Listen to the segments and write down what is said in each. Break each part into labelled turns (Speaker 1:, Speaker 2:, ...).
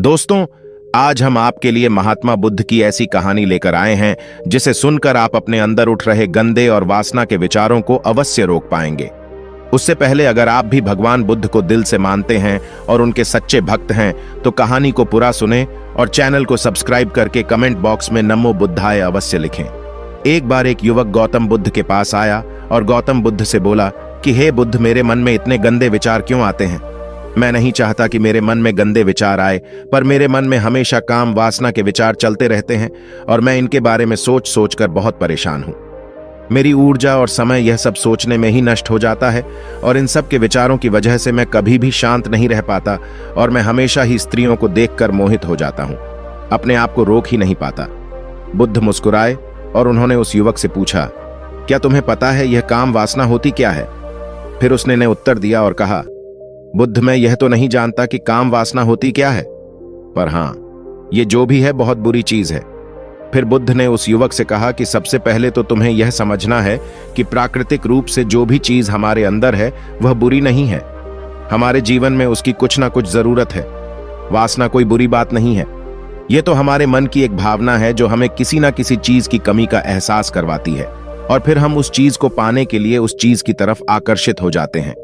Speaker 1: दोस्तों, आज हम आपके लिए महात्मा बुद्ध की ऐसी कहानी लेकर आए हैं जिसे सुनकर आप अपने अंदर उठ रहे गंदे और वासना के विचारों को अवश्य रोक पाएंगे। उससे पहले अगर आप भी भगवान बुद्ध को दिल से मानते हैं और उनके सच्चे भक्त हैं तो कहानी को पूरा सुने और चैनल को सब्सक्राइब करके कमेंट बॉक्स में नमो बुद्धाय अवश्य लिखें। एक बार एक युवक गौतम बुद्ध के पास आया और गौतम बुद्ध से बोला कि हे बुद्ध, मेरे मन में इतने गंदे विचार क्यों आते हैं? मैं नहीं चाहता कि मेरे मन में गंदे विचार आए, पर मेरे मन में हमेशा काम वासना के विचार चलते रहते हैं और मैं इनके बारे में सोच सोच कर बहुत परेशान हूं। मेरी ऊर्जा और समय यह सब सोचने में ही नष्ट हो जाता है और इन सब के विचारों की वजह से मैं कभी भी शांत नहीं रह पाता और मैं हमेशा ही स्त्रियों को देखकर मोहित हो जाता हूं, अपने आप को रोक ही नहीं पाता। बुद्ध मुस्कुराए और उन्होंने उस युवक से पूछा, क्या तुम्हें पता है यह काम वासना होती क्या है? फिर उसने ने उत्तर दिया और कहा, बुद्ध, मैं यह तो नहीं जानता कि काम वासना होती क्या है, पर हां, ये जो भी है बहुत बुरी चीज है। फिर बुद्ध ने उस युवक से कहा कि सबसे पहले तो तुम्हें यह समझना है कि प्राकृतिक रूप से जो भी चीज हमारे अंदर है वह बुरी नहीं है। हमारे जीवन में उसकी कुछ ना कुछ जरूरत है। वासना कोई बुरी बात नहीं है। यह तो हमारे मन की एक भावना है जो हमें किसी ना किसी चीज की कमी का एहसास करवाती है और फिर हम उस चीज को पाने के लिए उस चीज की तरफ आकर्षित हो जाते हैं।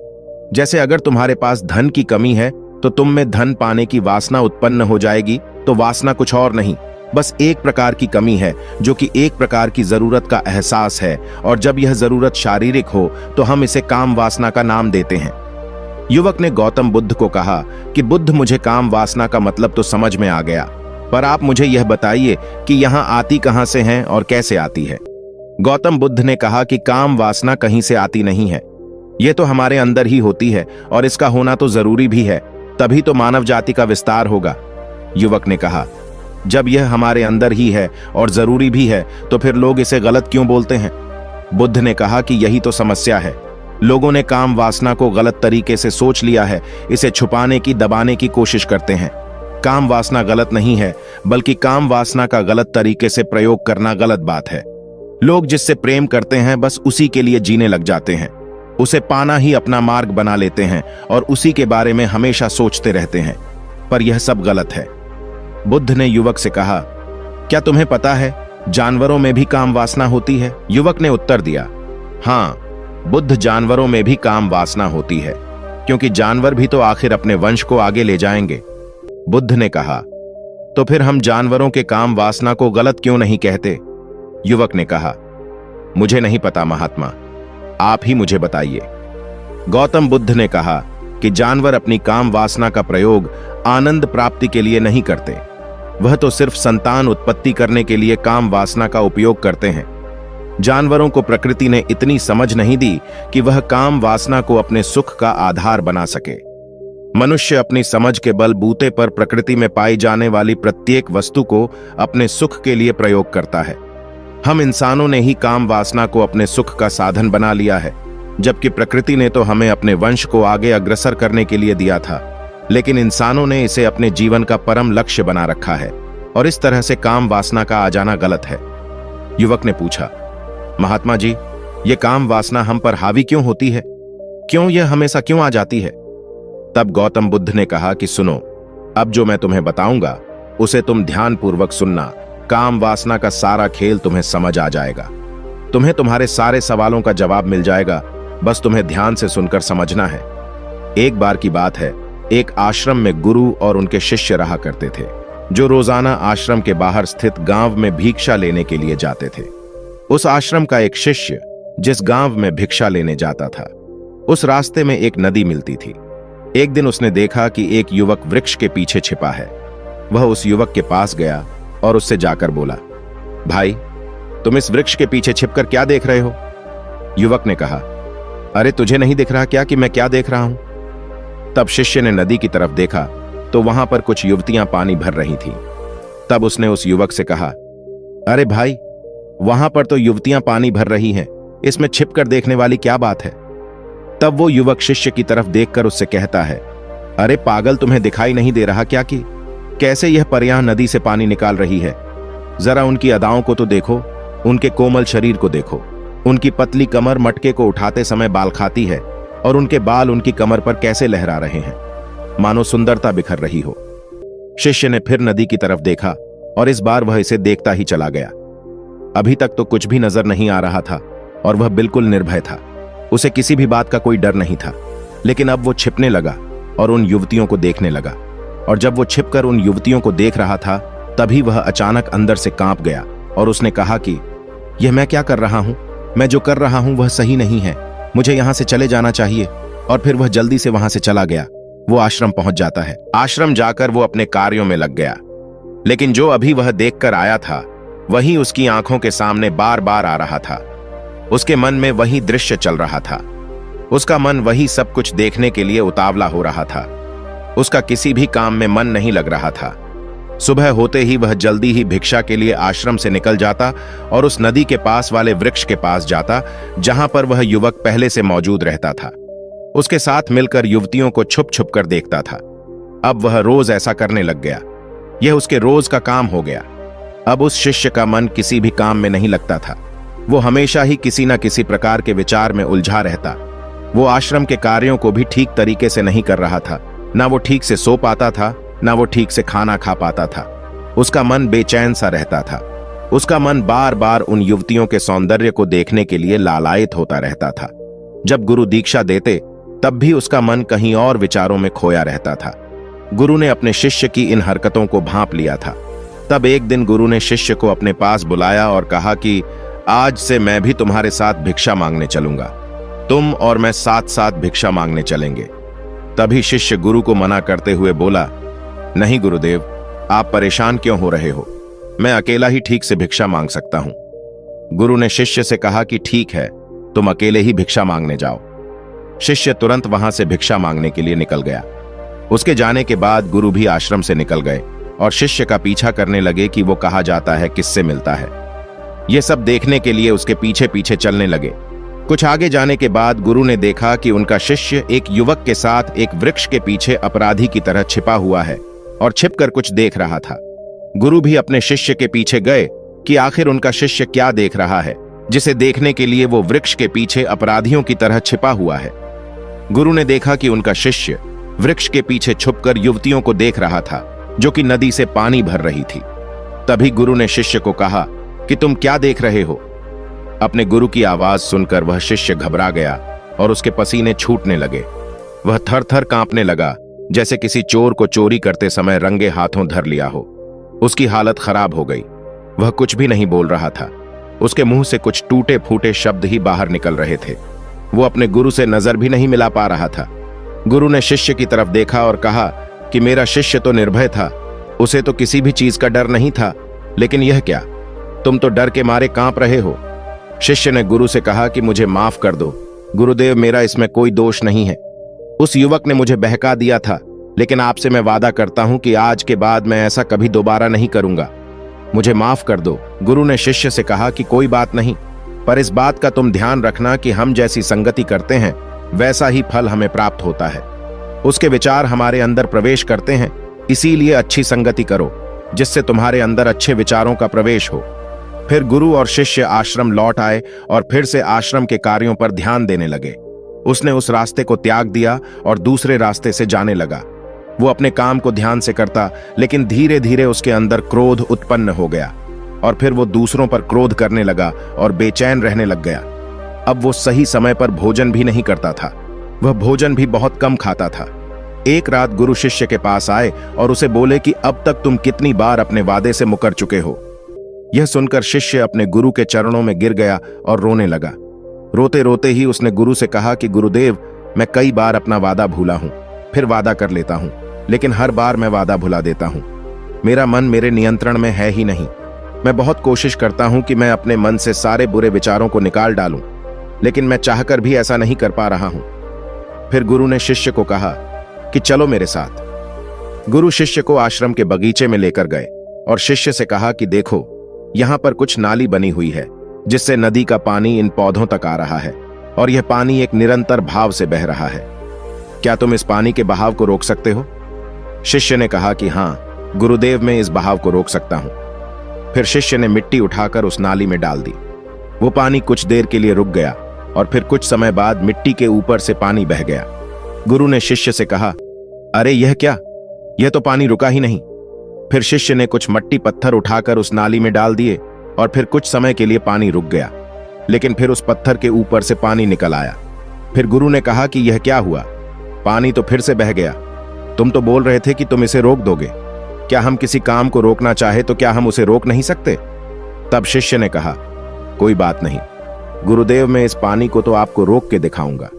Speaker 1: जैसे अगर तुम्हारे पास धन की कमी है तो तुम में धन पाने की वासना उत्पन्न हो जाएगी। तो वासना कुछ और नहीं, बस एक प्रकार की कमी है जो कि एक प्रकार की जरूरत का एहसास है, और जब यह जरूरत शारीरिक हो तो हम इसे काम वासना का नाम देते हैं। युवक ने गौतम बुद्ध को कहा कि बुद्ध, मुझे काम वासना का मतलब तो समझ में आ गया, पर आप मुझे यह बताइए कि यहां आती कहां से है और कैसे आती है। गौतम बुद्ध ने कहा कि काम वासना कहीं से आती नहीं है, यह तो हमारे अंदर ही होती है और इसका होना तो जरूरी भी है, तभी तो मानव जाति का विस्तार होगा। युवक ने कहा, जब यह हमारे अंदर ही है और जरूरी भी है तो फिर लोग इसे गलत क्यों बोलते हैं? बुद्ध ने कहा कि यही तो समस्या है। लोगों ने काम वासना को गलत तरीके से सोच लिया है, इसे छुपाने की, दबाने की कोशिश करते हैं। काम वासना गलत नहीं है, बल्कि काम वासना का गलत तरीके से प्रयोग करना गलत बात है। लोग जिससे प्रेम करते हैं बस उसी के लिए जीने लग जाते हैं, उसे पाना ही अपना मार्ग बना लेते हैं और उसी के बारे में हमेशा सोचते रहते हैं, पर यह सब गलत है। बुद्ध ने युवक से कहा, क्या तुम्हें पता है जानवरों में भी काम वासना होती है? युवक ने उत्तर दिया, हां बुद्ध, जानवरों में भी काम वासना होती है, क्योंकि जानवर भी तो आखिर अपने वंश को आगे ले जाएंगे। बुद्ध ने कहा, तो फिर हम जानवरों के काम वासना को गलत क्यों नहीं कहते? युवक ने कहा, मुझे नहीं पता महात्मा, आप ही मुझे बताइए। गौतम बुद्ध ने कहा कि जानवर अपनी काम वासना का प्रयोग आनंद प्राप्ति के लिए नहीं करते, वह तो सिर्फ संतान उत्पत्ति करने के लिए काम वासना का उपयोग करते हैं। जानवरों को प्रकृति ने इतनी समझ नहीं दी कि वह काम वासना को अपने सुख का आधार बना सके। मनुष्य अपनी समझ के बलबूते पर प्रकृति में पाई जाने वाली प्रत्येक वस्तु को अपने सुख के लिए प्रयोग करता है। हम इंसानों ने ही काम वासना को अपने सुख का साधन बना लिया है, जबकि प्रकृति ने तो हमें अपने वंश को आगे अग्रसर करने के लिए दिया था, लेकिन इंसानों ने इसे अपने जीवन का परम लक्ष्य बना रखा है और इस तरह से काम वासना का आ जाना गलत है। युवक ने पूछा, महात्मा जी, ये काम वासना हम पर हावी क्यों होती है? क्यों यह हमेशा क्यों आ जाती है? तब गौतम बुद्ध ने कहा कि सुनो, अब जो मैं तुम्हें बताऊंगा उसे तुम ध्यानपूर्वक सुनना। काम वासना का सारा खेल तुम्हें समझ आ जाएगा। तुम्हें तुम्हारे सारे सवालों का जवाब मिल जाएगा, बस तुम्हें ध्यान से सुनकर समझना है। एक बार की बात है, एक आश्रम में गुरु और उनके शिष्य रहा करते थे, जो रोजाना आश्रम के बाहर स्थित गांव में भिक्षा लेने के लिए जाते थे। उस आश्रम का एक शिष्य जिस गांव में भिक्षा लेने जाता था, उस रास्ते में एक नदी मिलती थी। एक दिन उसने देखा कि एक युवक वृक्ष के पीछे छिपा है। वह उस युवक के पास गया और उससे जाकर बोला, भाई, तुम इस वृक्ष के पीछे छिपकर क्या देख रहे हो? युवक ने कहा, अरे तुझे नहीं दिख रहा क्या कि मैं क्या देख रहा हूं? तब शिष्य ने नदी की तरफ देखा तो वहां पर कुछ युवतियां पानी भर रही थीं। तब उसने उस युवक से कहा, अरे भाई, वहां पर तो युवतियां पानी भर रही हैं, इसमें छिपकर देखने वाली क्या बात है? तब वो युवक शिष्य की तरफ देखकर उससे कहता है, अरे पागल, तुम्हें दिखाई नहीं दे रहा क्या कि कैसे यह परियां नदी से पानी निकाल रही है? जरा उनकी अदाओं को तो देखो, उनके कोमल शरीर को देखो, उनकी पतली कमर मटके को उठाते समय बाल खाती है और उनके बाल उनकी कमर पर कैसे लहरा रहे हैं, मानो सुंदरता बिखर रही हो। शिष्य ने फिर नदी की तरफ देखा और इस बार वह इसे देखता ही चला गया। अभी तक तो कुछ भी नजर नहीं आ रहा था और वह बिल्कुल निर्भय था। उसे किसी भी बात का कोई डर नहीं था। लेकिन अब वो छिपने लगा और उन युवतियों को देखने लगा। और जब वो छिपकर उन युवतियों को देख रहा था, तभी वह अचानक अंदर से कांप गया और उसने कहा कि यह मैं क्या कर रहा हूं? मैं जो कर रहा हूं वह सही नहीं है। मुझे यहां से चले जाना चाहिए। और फिर वह जल्दी से वहां से चला गया। वो आश्रम पहुंच जाता है। आश्रम जाकर वो अपने कार्यों में लग गया। लेकिन जो अभी वह देखकर आया था वही उसकी आंखों के सामने बार बार आ रहा था। उसके मन में वही दृश्य चल रहा था। उसका मन वही सब कुछ देखने के लिए उतावला हो रहा था। उसका किसी भी काम में मन नहीं लग रहा था। सुबह होते ही वह जल्दी ही भिक्षा के लिए आश्रम से निकल जाता और उस नदी के पास वाले वृक्ष के पास जाता जहां पर वह युवक पहले से मौजूद रहता था। उसके साथ मिलकर युवतियों को छुप छुप कर देखता था। अब वह रोज ऐसा करने लग गया। यह उसके रोज का काम हो गया। अब उस शिष्य का मन किसी भी काम में नहीं लगता था। वो हमेशा ही किसी न किसी प्रकार के विचार में उलझा रहता। वो आश्रम के कार्यों को भी ठीक तरीके से नहीं कर रहा था। ना वो ठीक से सो पाता था, ना वो ठीक से खाना खा पाता था। उसका मन बेचैन सा रहता था। उसका मन बार बार उन युवतियों के सौंदर्य को देखने के लिए लालायित होता रहता था। जब गुरु दीक्षा देते तब भी उसका मन कहीं और विचारों में खोया रहता था। गुरु ने अपने शिष्य की इन हरकतों को भांप लिया था। तब एक दिन गुरु ने शिष्य को अपने पास बुलाया और कहा कि आज से मैं भी तुम्हारे साथ भिक्षा मांगने चलूंगा। तुम और मैं साथ साथ भिक्षा मांगने चलेंगे। तभी शिष्य गुरु को मना करते हुए बोला, नहीं गुरुदेव, आप परेशान क्यों हो रहे हो? मैं अकेला ही ठीक से भिक्षा मांग सकता हूं। गुरु ने शिष्य से कहा कि ठीक है, तुम अकेले ही भिक्षा मांगने जाओ। शिष्य तुरंत वहां से भिक्षा मांगने के लिए निकल गया। उसके जाने के बाद गुरु भी आश्रम से निकल गए और शिष्य का पीछा करने लगे कि वो कहा जाता है, किससे मिलता है। ये सब देखने के लिए उसके पीछे पीछे चलने लगे। कुछ आगे जाने के बाद गुरु ने देखा कि उनका शिष्य एक युवक के साथ एक वृक्ष के पीछे अपराधी की तरह छिपा हुआ है और छिपकर कुछ देख रहा था। गुरु भी अपने शिष्य के पीछे गए कि आखिर उनका शिष्य क्या देख रहा है, जिसे देखने के लिए वो वृक्ष के पीछे अपराधियों की तरह छिपा हुआ है। गुरु ने देखा कि उनका शिष्य वृक्ष के पीछे छुपकर युवतियों को देख रहा था जो कि नदी से पानी भर रही थी। तभी गुरु ने शिष्य को कहा कि तुम क्या देख रहे हो? अपने गुरु की आवाज सुनकर वह शिष्य घबरा गया और उसके पसीने छूटने लगे। वह थर थर कांपने लगा, जैसे किसी चोर को चोरी करते समय रंगे हाथों धर लिया हो। उसकी हालत खराब हो गई। वह कुछ भी नहीं बोल रहा था। उसके मुंह से कुछ टूटे फूटे शब्द ही बाहर निकल रहे थे। वो अपने गुरु से नजर भी नहीं मिला पा रहा था। गुरु ने शिष्य की तरफ देखा और कहा कि मेरा शिष्य तो निर्भय था, उसे तो किसी भी चीज का डर नहीं था, लेकिन यह क्या, तुम तो डर के मारे कांप रहे हो। शिष्य ने गुरु से कहा कि मुझे माफ कर दो गुरुदेव, मेरा इसमें कोई दोष नहीं है। उस युवक ने मुझे बहका दिया था, लेकिन आपसे मैं वादा करता हूं कि आज के बाद मैं ऐसा कभी दोबारा नहीं करूंगा। मुझे माफ कर दो। गुरु ने शिष्य से कहा कि कोई बात नहीं, पर इस बात का तुम ध्यान रखना कि हम जैसी संगति करते हैं वैसा ही फल हमें प्राप्त होता है। उसके विचार हमारे अंदर प्रवेश करते हैं, इसीलिए अच्छी संगति करो जिससे तुम्हारे अंदर अच्छे विचारों का प्रवेश हो। फिर गुरु और शिष्य आश्रम लौट आए और फिर से आश्रम के कार्यों पर ध्यान देने लगे। उसने उस रास्ते को त्याग दिया और दूसरे रास्ते से जाने लगा। वो अपने काम को ध्यान से करता, लेकिन धीरे धीरे उसके अंदर क्रोध उत्पन्न हो गया और फिर वो दूसरों पर क्रोध करने लगा और बेचैन रहने लग गया। अब वो सही समय पर भोजन भी नहीं करता था। वह भोजन भी बहुत कम खाता था। एक रात गुरु शिष्य के पास आए और उसे बोले कि अब तक तुम कितनी बार अपने वादे से मुकर चुके हो। यह सुनकर शिष्य अपने गुरु के चरणों में गिर गया और रोने लगा। रोते रोते ही उसने गुरु से कहा कि गुरुदेव, मैं कई बार अपना वादा भूला हूं, फिर वादा कर लेता हूं, लेकिन हर बार मैं वादा भुला देता हूं। मेरा मन मेरे नियंत्रण में है ही नहीं। मैं बहुत कोशिश करता हूं कि मैं अपने मन से सारे बुरे विचारों को निकाल डालूं, लेकिन मैं चाहकर भी ऐसा नहीं कर पा रहा हूं। फिर गुरु ने शिष्य को कहा कि चलो मेरे साथ। गुरु शिष्य को आश्रम के बगीचे में लेकर गए और शिष्य से कहा कि देखो, यहां पर कुछ नाली बनी हुई है जिससे नदी का पानी इन पौधों तक आ रहा है और यह पानी एक निरंतर भाव से बह रहा है। क्या तुम इस पानी के बहाव को रोक सकते हो? शिष्य ने कहा कि हां गुरुदेव, मैं इस बहाव को रोक सकता हूं। फिर शिष्य ने मिट्टी उठाकर उस नाली में डाल दी। वो पानी कुछ देर के लिए रुक गया और फिर कुछ समय बाद मिट्टी के ऊपर से पानी बह गया। गुरु ने शिष्य से कहा, अरे यह क्या, यह तो पानी रुका ही नहीं, फिर शिष्य ने कुछ मट्टी पत्थर उठाकर उस नाली में डाल दिए और फिर कुछ समय के लिए पानी रुक गया, लेकिन फिर उस पत्थर के ऊपर से पानी निकल आया। फिर गुरु ने कहा कि यह क्या हुआ? पानी तो फिर से बह गया। तुम तो बोल रहे थे कि तुम इसे रोक दोगे। क्या हम किसी काम को रोकना चाहे तो क्या हम उसे रोक नहीं सकते? तब शिष्य ने कहा, कोई बात नहीं गुरुदेव, मैं इस पानी को तो आपको रोक के दिखाऊंगा।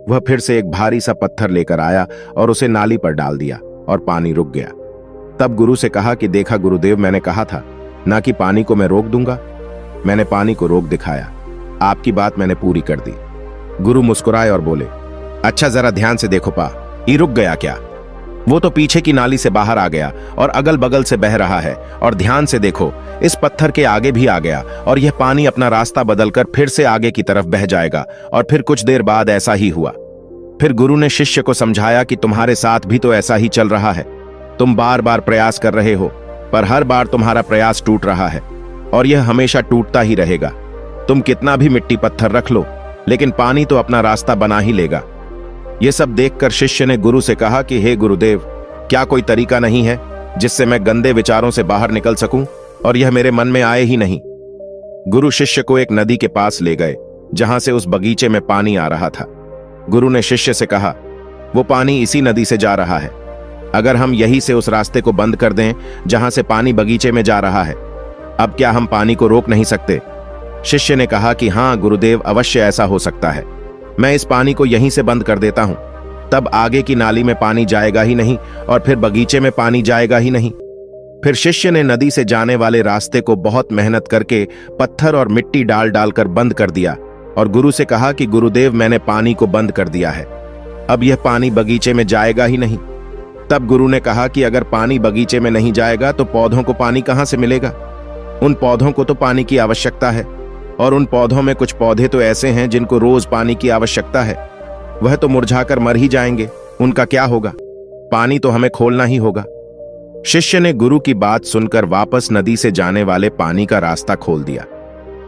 Speaker 1: वह फिर से एक भारी सा पत्थर लेकर आया और उसे नाली पर डाल दिया और पानी रुक गया। तब गुरु से कहा कि देखा गुरुदेव, मैंने कहा था ना कि पानी को मैं रोक दूंगा। मैंने पानी को रोक दिखाया, आपकी बात मैंने पूरी कर दी। गुरु मुस्कुराए और बोले, अच्छा जरा ध्यान से देखो पा, ये रुक गया क्या? वो तो पीछे की नाली से बाहर आ गया और अगल बगल से बह रहा है। और ध्यान से देखो, इस पत्थर के आगे भी आ गया और यह पानी अपना रास्ता बदलकर फिर से आगे की तरफ बह जाएगा। और फिर कुछ देर बाद ऐसा ही हुआ। फिर गुरु ने शिष्य को समझाया कि तुम्हारे साथ भी तो ऐसा ही चल रहा है। तुम बार बार प्रयास कर रहे हो, पर हर बार तुम्हारा प्रयास टूट रहा है और यह हमेशा टूटता ही रहेगा। तुम कितना भी मिट्टी पत्थर रख लो, लेकिन पानी तो अपना रास्ता बना ही लेगा। यह सब देखकर शिष्य ने गुरु से कहा कि हे गुरुदेव, क्या कोई तरीका नहीं है जिससे मैं गंदे विचारों से बाहर निकल सकूं और यह मेरे मन में आए ही नहीं? गुरु शिष्य को एक नदी के पास ले गए जहां से उस बगीचे में पानी आ रहा था। गुरु ने शिष्य से कहा, वो पानी इसी नदी से जा रहा है। अगर हम यहीं से उस रास्ते को बंद कर दें जहां से पानी बगीचे में जा रहा है, अब क्या हम पानी को रोक नहीं सकते? शिष्य ने कहा कि हां गुरुदेव, अवश्य ऐसा हो सकता है। मैं इस पानी को यहीं से बंद कर देता हूं, तब आगे की नाली में पानी जाएगा ही नहीं और फिर बगीचे में पानी जाएगा ही नहीं। फिर शिष्य ने नदी से जाने वाले रास्ते को बहुत मेहनत करके पत्थर और मिट्टी डाल डालकर बंद कर दिया और गुरु से कहा कि गुरुदेव, मैंने पानी को बंद कर दिया है, अब यह पानी बगीचे में जाएगा ही नहीं। तब गुरु ने कहा कि अगर पानी बगीचे में नहीं जाएगा तो पौधों को पानी कहां से मिलेगा? उन पौधों को तो पानी की आवश्यकता है और उन पौधों में कुछ पौधे तो ऐसे हैं जिनको रोज पानी की आवश्यकता है। वह तो मुरझाकर मर ही जाएंगे, उनका क्या होगा? पानी तो हमें खोलना ही होगा। शिष्य ने गुरु की बात सुनकर वापस नदी से जाने वाले पानी का रास्ता खोल दिया।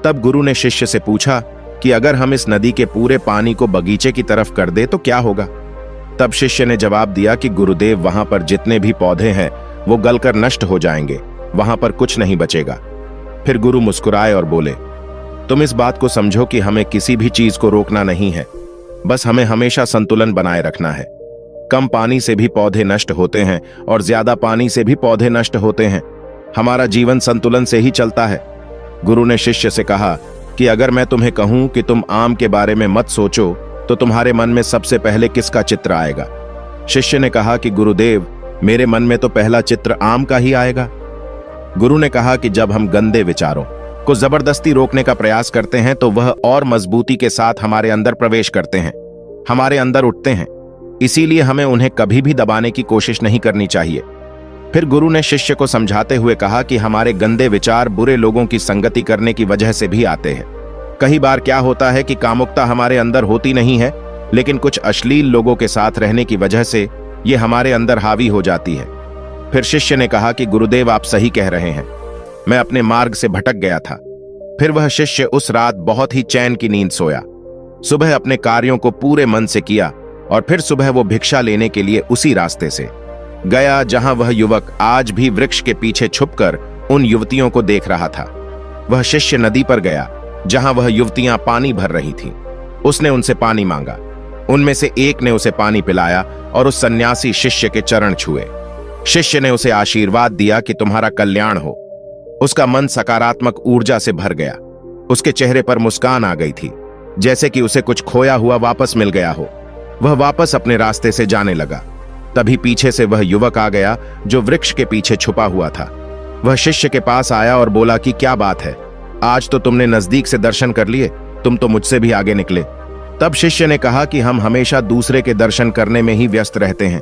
Speaker 1: तब गुरु ने शिष्य से पूछा कि अगर हम इस नदी के पूरे पानी को बगीचे की तरफ कर दे तो क्या होगा? तब शिष्य ने जवाब दिया कि गुरुदेव, वहां पर जितने भी पौधे हैं वो गलकर नष्ट हो जाएंगे, वहां पर कुछ नहीं बचेगा। फिर गुरु मुस्कुराए और बोले, तुम इस बात को समझो कि हमें किसी भी चीज को रोकना नहीं है, बस हमें हमेशा संतुलन बनाए रखना है। कम पानी से भी पौधे नष्ट होते हैं और ज्यादा पानी से भी पौधे नष्ट होते हैं। हमारा जीवन संतुलन से ही चलता है। गुरु ने शिष्य से कहा कि अगर मैं तुम्हें कहूं कि तुम आम के बारे में मत सोचो तो तुम्हारे मन में सबसे पहले किसका चित्र आएगा? शिष्य ने कहा कि गुरुदेव, मेरे मन में तो पहला चित्र आम का ही आएगा। गुरु ने कहा कि जब हम गंदे विचारों को जबरदस्ती रोकने का प्रयास करते हैं तो वह और मजबूती के साथ हमारे अंदर प्रवेश करते हैं, हमारे अंदर उठते हैं। इसीलिए हमें उन्हें कभी भी दबाने की कोशिश नहीं करनी चाहिए। फिर गुरु ने शिष्य को समझाते हुए कहा कि हमारे गंदे विचार बुरे लोगों की संगति करने की वजह से भी आते हैं। कई बार क्या होता है कि कामुकता हमारे अंदर होती नहीं है, लेकिन कुछ अश्लील लोगों के साथ रहने की वजह से ये हमारे अंदर हावी हो जाती है। फिर शिष्य ने कहा कि गुरुदेव, आप सही कह रहे हैं, मैं अपने मार्ग से भटक गया था। फिर वह शिष्य उस रात बहुत ही चैन की नींद सोया। सुबह अपने कार्यों को पूरे मन से किया और फिर सुबह वो भिक्षा लेने के लिए उसी रास्ते से गया जहां वह युवक आज भी वृक्ष के पीछे छुपकर उन युवतियों को देख रहा था। वह शिष्य नदी पर गया जहां वह युवतियां पानी भर रही थीं। उसने उनसे पानी मांगा। उनमें से एक ने उसे पानी पिलाया और उस सन्यासी शिष्य के चरण छुए। शिष्य ने उसे आशीर्वाद दिया कि तुम्हारा कल्याण हो। उसका मन सकारात्मक ऊर्जा से भर गया। उसके चेहरे पर मुस्कान आ गई थी, जैसे कि उसे कुछ खोया हुआ वापस मिल गया हो। वह वापस अपने रास्ते से जाने लगा। तभी पीछे से वह युवक आ गया जो वृक्ष के पीछे छुपा हुआ था। वह शिष्य के पास आया और बोला कि क्या बात है, आज तो तुमने नजदीक से दर्शन कर लिए, तुम तो मुझसे भी आगे निकले। तब शिष्य ने कहा कि हम हमेशा दूसरे के दर्शन करने में ही व्यस्त रहते हैं,